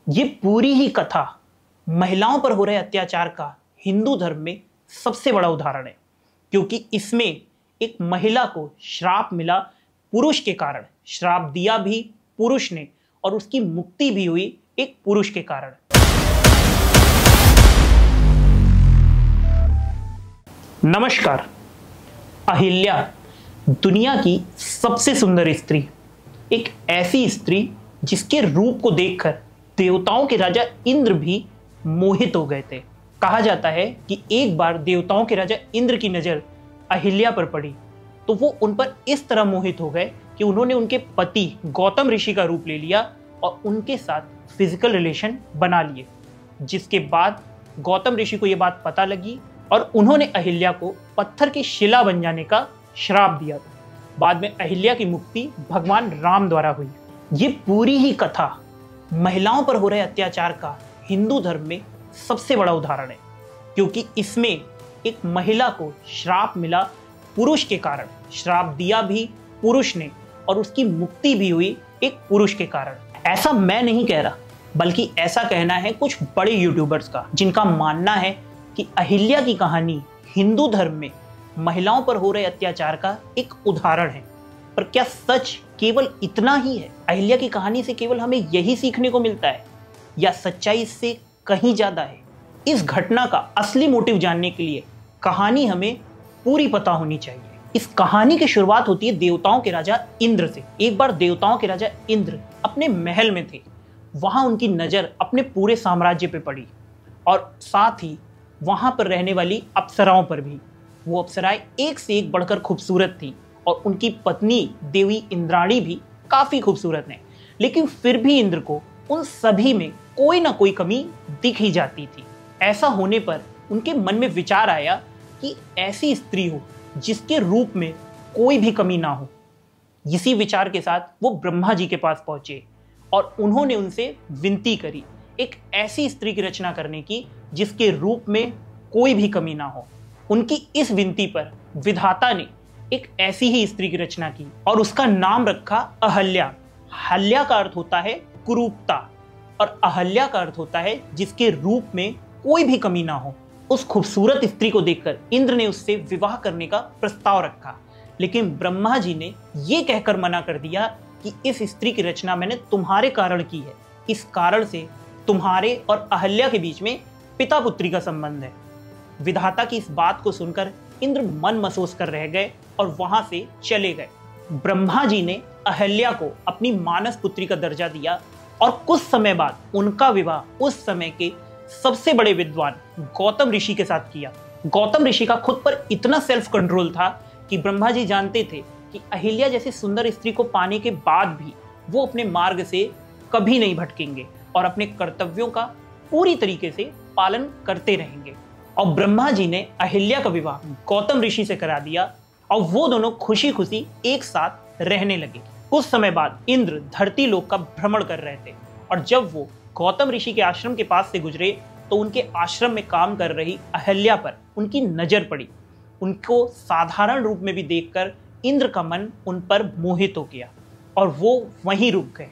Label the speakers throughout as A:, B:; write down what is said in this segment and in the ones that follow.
A: ये पूरी ही कथा महिलाओं पर हो रहे अत्याचार का हिंदू धर्म में सबसे बड़ा उदाहरण है, क्योंकि इसमें एक महिला को श्राप मिला पुरुष के कारण। श्राप दिया भी पुरुष ने और उसकी मुक्ति भी हुई एक पुरुष के कारण। नमस्कार। अहिल्या दुनिया की सबसे सुंदर स्त्री, एक ऐसी स्त्री जिसके रूप को देखकर देवताओं के राजा इंद्र भी मोहित हो गए थे। कहा जाता है कि एक बार देवताओं के राजा इंद्र की नजर अहिल्या पर पड़ी तो वो उन पर इस तरह मोहित हो गए कि उन्होंने उनके पति गौतम ऋषि का रूप ले लिया और उनके साथ फिजिकल रिलेशन बना लिए। जिसके बाद गौतम ऋषि को यह बात पता लगी और उन्होंने अहिल्या को पत्थर की शिला बन जाने का श्राप दिया। बाद में अहिल्या की मुक्ति भगवान राम द्वारा हुई। ये पूरी ही कथा महिलाओं पर हो रहे अत्याचार का हिंदू धर्म में सबसे बड़ा उदाहरण है, क्योंकि इसमें एक महिला को श्राप मिला पुरुष के कारण। श्राप दिया भी पुरुष ने और उसकी मुक्ति भी हुई एक पुरुष के कारण। ऐसा मैं नहीं कह रहा, बल्कि ऐसा कहना है कुछ बड़े यूट्यूबर्स का, जिनका मानना है कि अहिल्या की कहानी हिंदू धर्म में महिलाओं पर हो रहे अत्याचार का एक उदाहरण है। पर क्या सच केवल इतना ही है? अहिल्या की कहानी से केवल हमें यही सीखने को मिलता है, या सच्चाई इससे कहीं ज्यादा है? इस घटना का असली मोटिव जानने के लिए कहानी हमें पूरी पता होनी चाहिए। इस कहानी की शुरुआत होती है देवताओं के राजा इंद्र से। एक बार देवताओं के राजा इंद्र अपने महल में थे। वहां उनकी नजर अपने पूरे साम्राज्य पे पड़ी और साथ ही वहां पर रहने वाली अप्सराओं पर भी। वो अप्सराएं एक से एक बढ़कर खूबसूरत थी और उनकी पत्नी देवी इंद्राणी भी काफी खूबसूरत है। लेकिन फिर भी इंद्र को उन सभी में कोई ना कोई कमी दिख ही जाती थी। ऐसा होने पर उनके मन में विचार आया कि ऐसी स्त्री हो जिसके रूप में कोई भी कमी ना हो। इसी विचार के साथ वो ब्रह्मा जी के पास पहुंचे और उन्होंने उनसे विनती करी एक ऐसी स्त्री की रचना करने की जिसके रूप में कोई भी कमी ना हो। उनकी इस विनती पर विधाता ने एक ऐसी ही स्त्री की रचना की और उसका नाम रखा अहल्या। हल्या का अर्थ होता है कुरूपता और अहल्या का अर्थ होता है जिसके रूप में कोई भी कमी ना हो। उस खूबसूरत स्त्री को देखकर इंद्र ने उससे विवाह करने का प्रस्ताव रखा, लेकिन ब्रह्मा जी ने यह कहकर मना कर दिया कि इस स्त्री की रचना मैंने तुम्हारे कारण की है। इस कारण से तुम्हारे और अहल्या के बीच में पिता पुत्री का संबंध है। विधाता की इस बात को सुनकर इंद्र मन महसूस कर रह गए और वहां से चले गए। ब्रह्मा जी ने अहल्या को अपनी मानस पुत्री का दर्जा दिया और कुछ समय बाद उनका विवाह उस समय के सबसे बड़े विद्वान गौतम ऋषि के साथ किया। गौतम ऋषि का खुद पर इतना सेल्फ कंट्रोल था कि ब्रह्मा जी जानते थे कि अहिल्या जैसी सुंदर स्त्री को पाने के बाद भी वो अपने मार्ग से कभी नहीं भटकेंगे और अपने कर्तव्यों का पूरी तरीके से पालन करते रहेंगे। और ब्रह्मा जी ने अहिल्या का विवाह गौतम ऋषि से करा दिया और वो दोनों खुशी खुशी एक साथ रहने लगे। कुछ समय बाद इंद्र धरती लोक का भ्रमण कर रहे थे और जब वो गौतम ऋषि के आश्रम के पास से गुजरे तो उनके आश्रम में काम कर रही अहिल्या पर उनकी नजर पड़ी। उनको साधारण रूप में भी देखकर इंद्र का मन उन पर मोहित हो गया और वो वहीं रुक गए।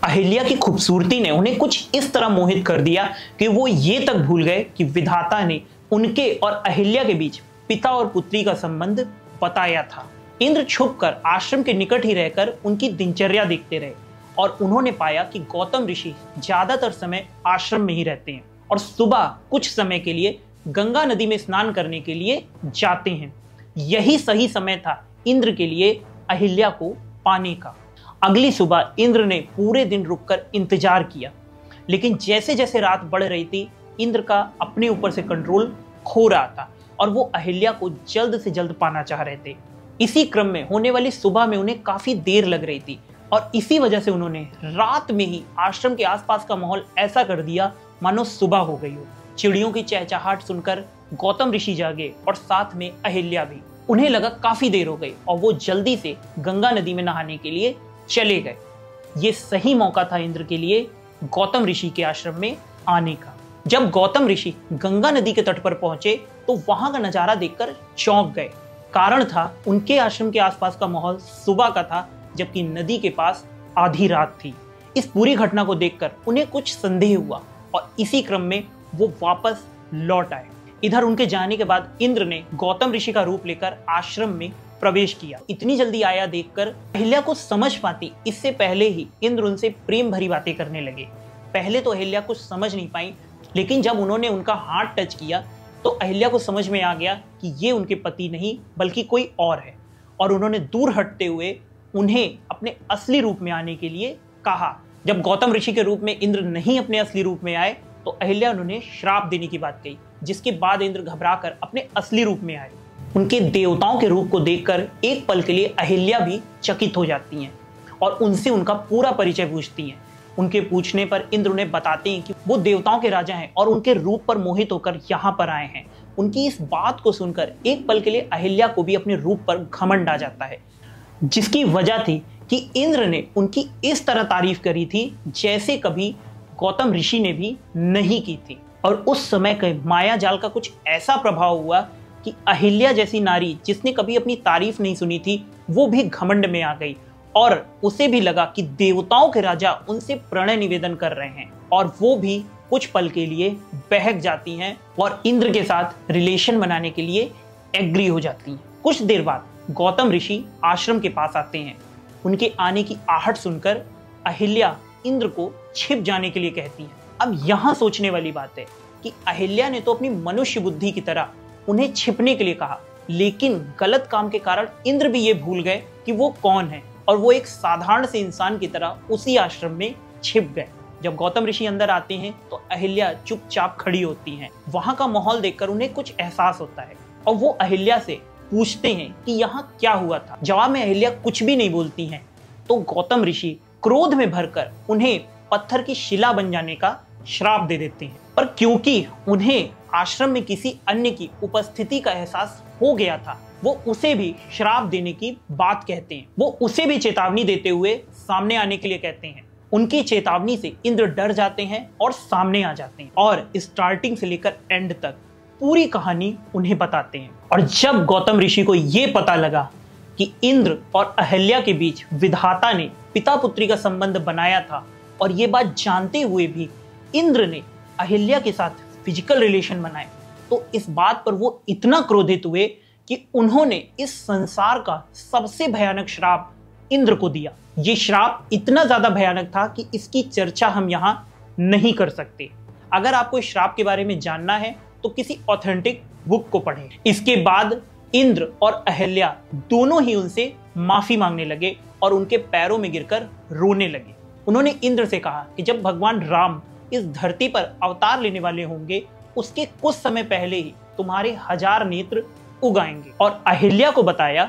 A: अहिल्या की खूबसूरती ने उन्हें कुछ इस तरह मोहित कर दिया कि वो ये तक भूल गए कि विधाता ने उनके और अहिल्या के बीच पिता और पुत्री का संबंध बताया था। इंद्र छुपकर आश्रम के निकट ही रहकर उनकी दिनचर्या देखते रहे और उन्होंने पाया कि गौतम ऋषि ज्यादातर समय आश्रम में ही रहते हैं और सुबह कुछ समय के लिए गंगा नदी में स्नान करने के लिए जाते हैं। यही सही समय था इंद्र के लिए अहिल्या को पाने का। अगली सुबह इंद्र ने पूरे दिन रुककर इंतजार किया, लेकिन जैसे जैसे रात बढ़ रही थी इंद्र का अपने ऊपर से कंट्रोल खो रहा था और वो अहिल्या को जल्द से जल्द पाना चाह रहे थे। इसी क्रम में होने वाली सुबह में उन्हें काफी देर लग रही थी और इसी वजह से उन्होंने रात में ही आश्रम के आसपास का माहौल ऐसा कर दिया मानो सुबह हो गई हो। चिड़ियों की चहचहाट सुनकर गौतम ऋषि जागे और साथ में अहिल्या भी। उन्हें लगा काफी देर हो गई और वो जल्दी से गंगा नदी में नहाने के लिए चले गए। ये सही मौका था इंद्र के लिए गौतम ऋषि के आश्रम में आने का। जब गौतम ऋषि गंगा नदी के तट पर पहुंचे तो वहां का नजारा देखकर चौंक गए। कारण था उनके आश्रम के आसपास का माहौल सुबह का था, जबकि नदी के पास आधी रात थी। इस पूरी घटना को देखकर उन्हें कुछ संदेह हुआ और इसी क्रम में वो वापस लौट आए। इधर उनके जाने के बाद इंद्र ने गौतम ऋषि का रूप लेकर आश्रम में प्रवेश किया। इतनी जल्दी आया देखकर अहिल्या को समझ पाती इससे पहले ही इंद्र उनसे प्रेम भरी बातें करने लगे। पहले तो अहिल्या कुछ समझ नहीं पाई, लेकिन जब उन्होंने उनका हाथ टच किया तो अहिल्या को समझ में आ गया कि ये उनके पति नहीं बल्कि कोई और है, और उन्होंने दूर हटते हुए उन्हें अपने असली रूप में आने के लिए कहा। जब गौतम ऋषि के रूप में इंद्र नहीं अपने असली रूप में आए तो अहिल्या उन्हें श्राप देने की बात कही, जिसके बाद इंद्र घबराकर अपने असली रूप में आए। उनके देवताओं के रूप को देखकर एक पल के लिए अहिल्या भी चकित हो जाती हैं और उनसे उनका पूरा परिचय पूछती हैं। उनके पूछने पर इंद्र उन्हें बताते हैं कि वो देवताओं के राजा हैं और उनके रूप पर मोहित होकर यहाँ पर आए हैं। उनकी इस बात को सुनकर एक पल के लिए अहिल्या को भी अपने रूप पर घमंड आ जाता है, जिसकी वजह थी कि इंद्र ने उनकी इस तरह तारीफ करी थी जैसे कभी गौतम ऋषि ने भी नहीं की थी। और उस समय के माया जाल का कुछ ऐसा प्रभाव हुआ कि अहिल्या जैसी नारी जिसने कभी अपनी तारीफ नहीं सुनी थी वो भी घमंड में आ गई और उसे भी लगा कि देवताओं के राजा उनसे प्रणय निवेदन कर रहे हैं, और वो भी कुछ पल के लिए बहक जाती हैं और इंद्र के साथ रिलेशन बनाने के लिए एग्री हो जाती हैं। कुछ देर बाद गौतम ऋषि आश्रम के पास आते हैं। उनके आने की आहट सुनकर अहिल्या इंद्र को छिप जाने के लिए कहती हैं। अब यहाँ सोचने वाली बात है कि अहिल्या ने तो अपनी मनुष्य बुद्धि की तरह उन्हें छिपने के लिए कहा, लेकिन गलत काम के कारण इंद्र भी ये भूल गए कि वो कौन है और वो एक साधारण से इंसान की तरह उसी आश्रम में छिप गए। जब गौतम ऋषि अंदर आते हैं तो अहिल्या चुपचाप खड़ी होती हैं। वहां का माहौल देखकर उन्हें कुछ एहसास होता है और वो अहिल्या से पूछते हैं कि यहाँ क्या हुआ था। जवाब में अहिल्या कुछ भी नहीं बोलती हैं तो गौतम ऋषि क्रोध में भरकर उन्हें पत्थर की शिला बन जाने का श्राप दे देते हैं। पर क्योंकि उन्हें आश्रम में किसी अन्य की उपस्थिति का एहसास हो गया था, वो उसे भी श्राप देने की बात कहते हैं। वो उसे भी चेतावनी देते हुए सामने आने के लिए कहते हैं। उनकी चेतावनी से इंद्र डर जाते हैं और सामने आ जाते हैं और स्टार्टिंग से लेकर एंड तक पूरी कहानी उन्हें बताते हैं। और जब गौतम ऋषि को ये पता लगा कि इंद्र और अहिल्या के बीच विधाता ने पिता पुत्री का संबंध बनाया था, और ये बात जानते हुए भी इंद्र ने अहिल्या के साथ फिजिकल रिलेशन बनाए, तो इस बात पर वो इतना क्रोधित हुए कि उन्होंने इस संसार का सबसे भयानक श्राप इंद्र को दिया। ये श्राप इतना ज्यादा भयानक था कि इसकी चर्चा हम यहाँ नहीं कर सकते। अगर आपको इस श्राप के बारे में जानना है तो किसी ऑथेंटिक बुक को पढ़ें। इसके बाद इंद्र और अहिल्या दोनों ही उनसे माफी मांगने लगे और उनके पैरों में गिरकर रोने लगे। उन्होंने इंद्र से कहा कि जब भगवान राम इस धरती पर अवतार लेने वाले होंगे उसके कुछ समय पहले ही तुम्हारे 1000 नेत्र उगाएंगे, और अहिल्या को बताया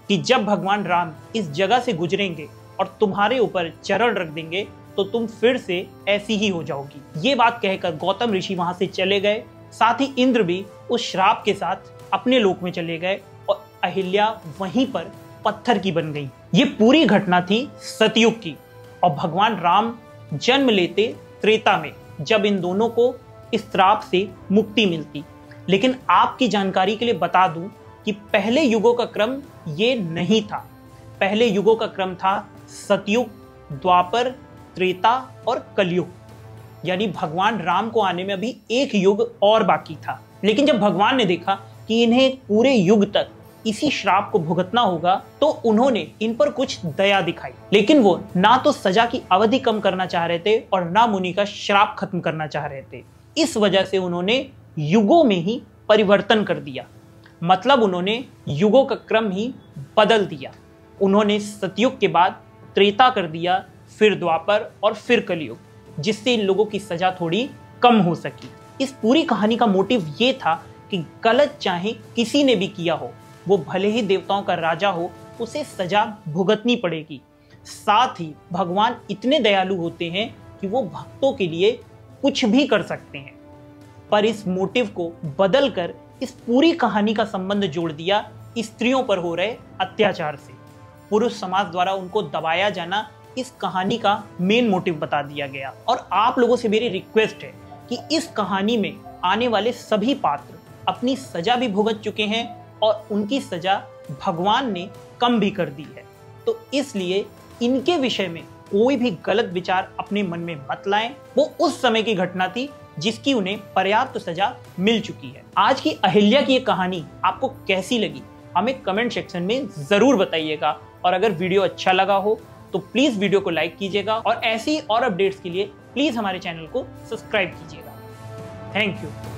A: कि जब भगवान राम इस जगह से गुजरेंगे और तुम्हारे ऊपर चरण रख देंगे तो तुम फिर से ऐसी ही हो जाओगी। ये बात कहकर गौतम ऋषि वहां से चले गए। साथ ही इंद्र भी उस श्राप के साथ अपने लोक में चले गए और अहिल्या वहीं पर पत्थर की बन गई। ये पूरी घटना थी सतयुग की, और भगवान राम जन्म लेते त्रेता में, जब इन दोनों को इस श्राप से मुक्ति मिलती। लेकिन आपकी जानकारी के लिए बता दूं कि पहले युगों का क्रम ये नहीं था। पहले युगों का क्रम था सतयुग, द्वापर, त्रेता और कलयुग, यानी भगवान राम को आने में अभी एक युग और बाकी था। लेकिन जब भगवान ने देखा कि इन्हें पूरे युग तक इसी श्राप को भुगतना होगा तो उन्होंने इन पर कुछ दया दिखाई। लेकिन वो ना तो सजा की अवधि कम करना चाह रहे थे और ना मुनि का श्राप खत्म करना चाह रहे थे। इस वजह से उन्होंने युगों में ही परिवर्तन कर दिया, मतलब उन्होंने युगों का क्रम ही बदल दिया। उन्होंने सतयुग के बाद त्रेता कर दिया, फिर द्वापर और फिर कलयुग, जिससे इन लोगों की सजा थोड़ी कम हो सकी। इस पूरी कहानी का मोटिव ये था कि गलत चाहे किसी ने भी किया हो, वो भले ही देवताओं का राजा हो, उसे सजा भुगतनी पड़ेगी। साथ ही भगवान इतने दयालु होते हैं कि वो भक्तों के लिए कुछ भी कर सकते हैं। पर इस मोटिव को बदलकर इस पूरी कहानी का संबंध जोड़ दिया स्त्रियों पर हो रहे अत्याचार से। पुरुष समाज द्वारा उनको दबाया जाना इस कहानी का मेन मोटिव बता दिया गया। और आप लोगों से मेरी रिक्वेस्ट है कि इस कहानी में आने वाले सभी पात्र अपनी सजा भी भुगत चुके हैं और उनकी सजा भगवान ने कम भी कर दी है, तो इसलिए इनके विषय में कोई भी गलत विचार अपने मन में मत लाएं। वो उस समय की घटना थी जिसकी उन्हें पर्याप्त सजा मिल चुकी है। आज की अहिल्या की ये कहानी आपको कैसी लगी हमें कमेंट सेक्शन में जरूर बताइएगा, और अगर वीडियो अच्छा लगा हो तो प्लीज वीडियो को लाइक कीजिएगा, और ऐसी और अपडेट्स के लिए प्लीज हमारे चैनल को सब्सक्राइब कीजिएगा। Thank you.